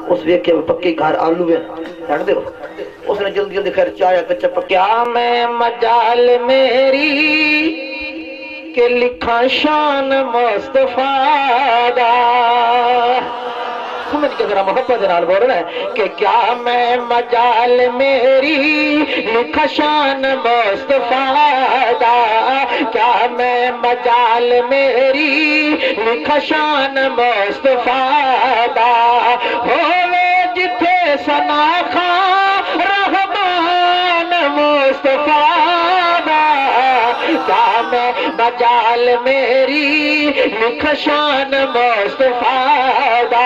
اس ویکھے پکی گھر آلو ہے رکھ دے اس نے جلدی جلدی خیر چایا کچا پکیا میں مجال میری کہ لکھا شان مصطفیٰ دا سمجھ کے ذرا محبت نال بول رہا ہے کہ کیا میں مجال میری لکھا شان مصطفیٰ دا کیا میں مجال میری لکھا شان مصطفیٰ دا ہوئے جتھے ثنا خان رحمان مصطفیٰ دا کیا میں مجال میری لکھ شان مصطفیٰ دا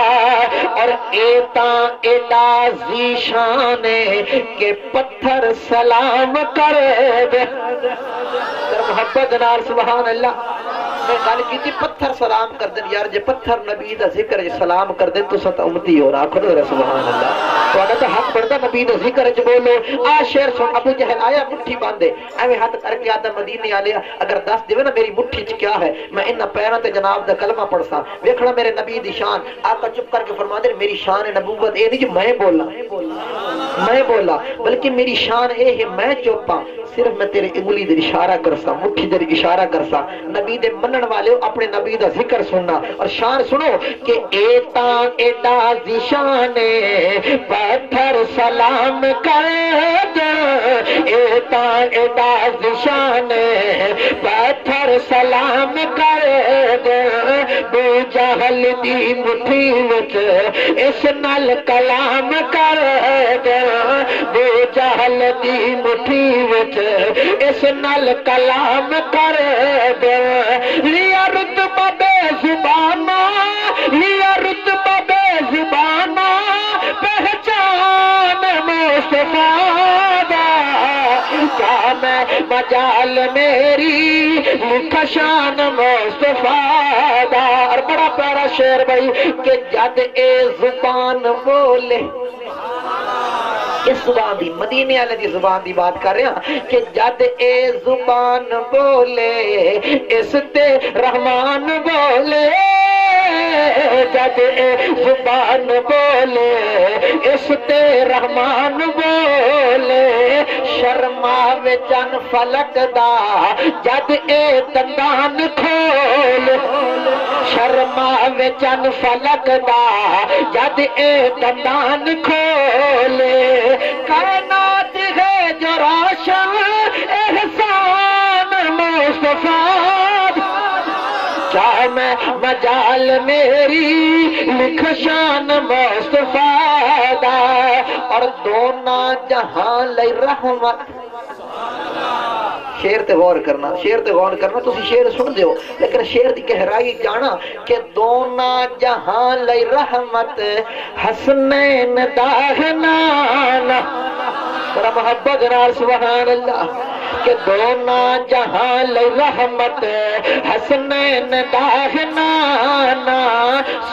اور ایڈا ذیشان کہ پتھر سلام کر دے محبت نال سبحان اللہ میں گل کی تھی پتھر سلام کر دیں یار جے پتھر نبی دا ذکر جے سلام کر دیں تو ستا امتی ہو رہا کھڑو رہا سبحان اللہ تو انا تو حق بڑھتا نبی دا ذکر جے بولو شیر سن ابو جہل آیا مٹھی باندھے ایویں ہاتھ کر کے آتا مدینے آلیا اگر دس دیوے نا میری مٹھی چ کیا ہے میں انہاں پیراں تے جناب دا کلمہ پڑھ سا ویکھنا میرے نبی دی شان آقا چپ کر کے فرما دے میری شان نبوت اے نہیں جو میں بولا بلکہ میری شان اے ہے میں چوپاں صرف میں تیرے انگلی دے اشارہ کرسا مٹھی دے اشارہ کرسا نبی دے منن والے اپنے نبی دا ذکر سننا اور شان سنو کہ ایڈا ذیشان پتھر سلام کر دے ایڈا ذیشان پتھر سلام کر دے بو جہل دی مٹھی وچ اس نال کلام کر دے بو جہل دی مٹھی وچ اس نال کلام کر دے لیا رتبہ بے زبانہ لیا رتبہ بے زبانہ پہچان مصطفیٰ دا کیا میں مجال میری لکھا شان مصطفیٰ دا اور بڑا پیارا شعر بھائی کہ جد اے زبان بولے اس زبان دی مدینے والے دی زبان دی بات کر رہے ہیں کہ جد اے زبان بولے اس تے رحمان بولے جد اے زبان بولے اس تے رحمان بولے شرماوے چن فلک دا جد اے دندان کھول شرماوے چن فلک دا جد اے دندان کھولے کائنات ہے جو راشن احسان مصطفیٰ کیا میں مجال میری لکھ شان مصطفیٰ دا اور دونا جہاں لئی رحمت شیر تے غور کرنا تسی شیر سن دیو لیکن شیر دی گہرائی جانا کہ دونا جہاں لئی رحمت حسنین داہنانا ذرا محبت نال سبحان اللہ کہ دونا جہاں لئی رحمت حسنین داہنانا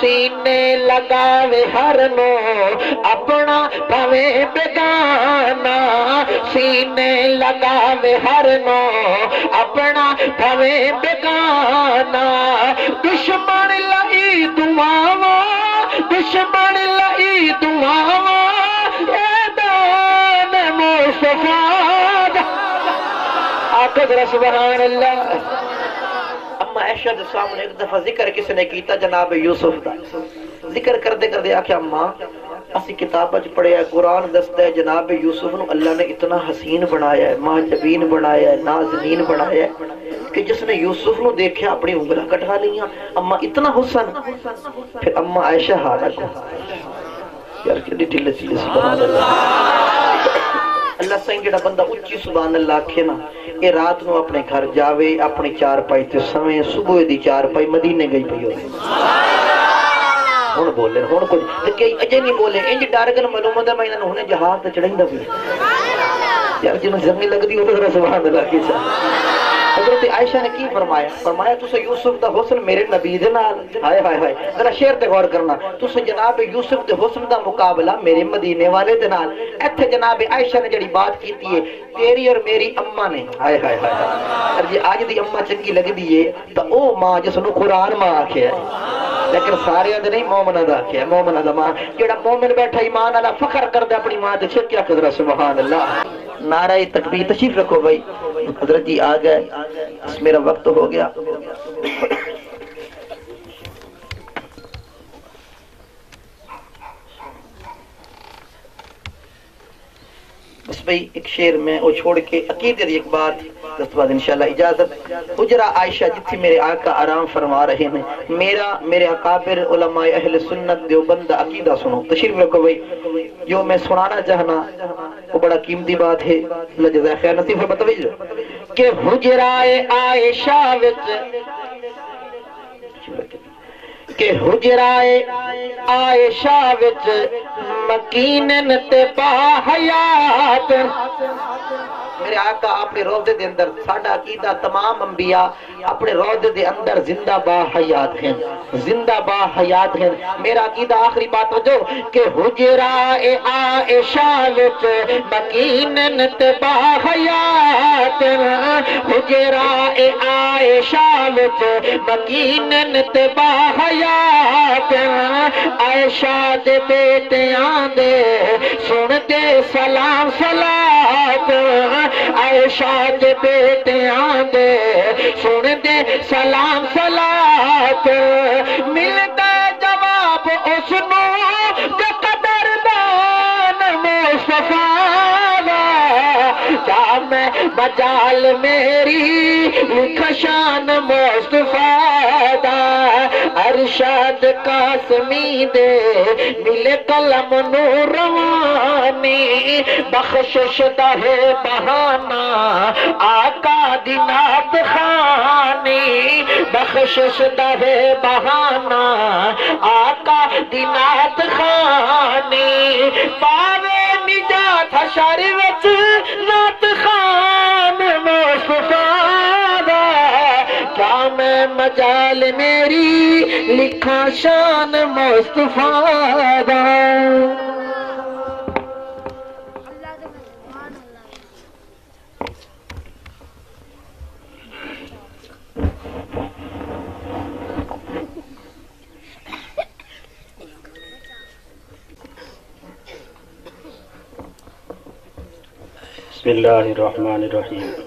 سینے لگاوے ہر نو اپنا پوے بیگانا سینے لگاوے ہر نو اپنا پوے بیگانا دشمن لئی دعاواں دشمن لئی دعاواں اے دان مصطفیٰ آقا ذرا سبحان اللہ اما عائشہ دے سامنے ایک دفعہ ذکر کس نے کیتا جناب یوسف دا ذکر کردے کردے آکھیا اماں اسی کتابہ پڑھیا ہے قرآن دستا ہے جناب یوسف نو اللہ نے اتنا حسین بنایا ہے ماجبین بنایا ہے نازنین بنایا ہے کہ جس نے یوسف نو دیکھا اپنی انگلہ کٹھا لیاں اما اتنا حسن پھر اما عائشہ ہارا کو یار کہ ڈیٹیل چیز سبحان اللہ اللہ سائیں جڑا بندہ اچھی سبحان اللہ آکھے نا اے رات نو اپنے گھر جاوے اپنی چار پائی تے سمیں صبح دی چار پائی مدینے گئی پئی ہوئے ہون بولے ہون کچھ کئی اجے نہیں بولے انج ڈارگن معلوم ہوتا میں انہوں نے جہاز تے چڑھیں دا پھر یار جنہوں زمین لگ دی ہوتا ذرا سبحان اللہ کی سا حضرت عائشہ نے کی فرمایا؟ فرمایا تسا یوسف دا حسن میرے نبی دے نال، ہائے ہائے ہائے، ذرا شعر تے غور کرنا، تسا جناب یوسف دے حسن دا مقابلہ میرے مدینے والے دے نال۔ ایتھے جناب عائشہ نے جڑی بات کیتی ہے تیری اور میری اماں نے، ہائے ہائے ہائے، اور جی آج دی اماں چنگی لگدی ہے تے او ماں جس نو قرآن ماں آکھیا ہے، لیکن سارے دے نہیں مومنہ دا آکھیا ہے، مومنہ دا ماں، جڑا مومن بیٹھا ایمان والا فخر کردا اپنی ماں تے، کیا قدرہ سبحان اللہ۔ نعرہ تکبیر، تشریف رکھو بھائی، حضرت جی آ گئے، میرا وقت ہو گیا۔ بس بھئی ایک شعر میں وہ چھوڑ کے عقیدے دی ایک بات، اس بعد انشاءاللہ اجازت۔ حجرہ عائشہ جتھی میرے آقا آرام فرما رہے ہیں، میرے اکابر علماء اہل سنت دیوبند عقیدہ سنو، تشریف رکھو بھئی۔ جو میں سنانا چاہنا وہ بڑا قیمتی بات ہے، اللہ جزائے خیر نصیب ہے، بتوجہ کہ حجرہ عائشہ وچ، کہ حجرہ عائشہ وچ مکینن تے با حیات، میرے آقا اپنے روضے دے اندر، ساڈا عقیدہ تمام انبیاء اپنے روضے دے اندر زندہ با حیات ہیں، زندہ با حیات ہیں۔ میرا عقیدہ آخری بات وجہ کہ حجرہ عائشہ وچ مکینن تے با حیات، حجرہ عائشہ وچ مکینن تے با حیات، عائشہ دے بیٹیاں دے سن دے سلام صلات، عائشہ دے بیٹیاں دے سن دے سلام صلات، ملتا جواب اس نو کہ قدردان مصطفیٰ دا، کیا میں مجال میری لکھشان مصطفیٰ دا، ارشاد قاسمی دے ملے قلم نور روانی، بخشش دا ہے بہانہ آقا دی نعت خوانی، بخشش دا ہے بہانہ آقا دی نعت خوانی، پاوے نجات حشر وچ نعت خوان مصطفیٰ دا، کیا میں مجال میری لکھا شان مصطفیٰ دا۔ بسم اللہ الرحمن الرحیم۔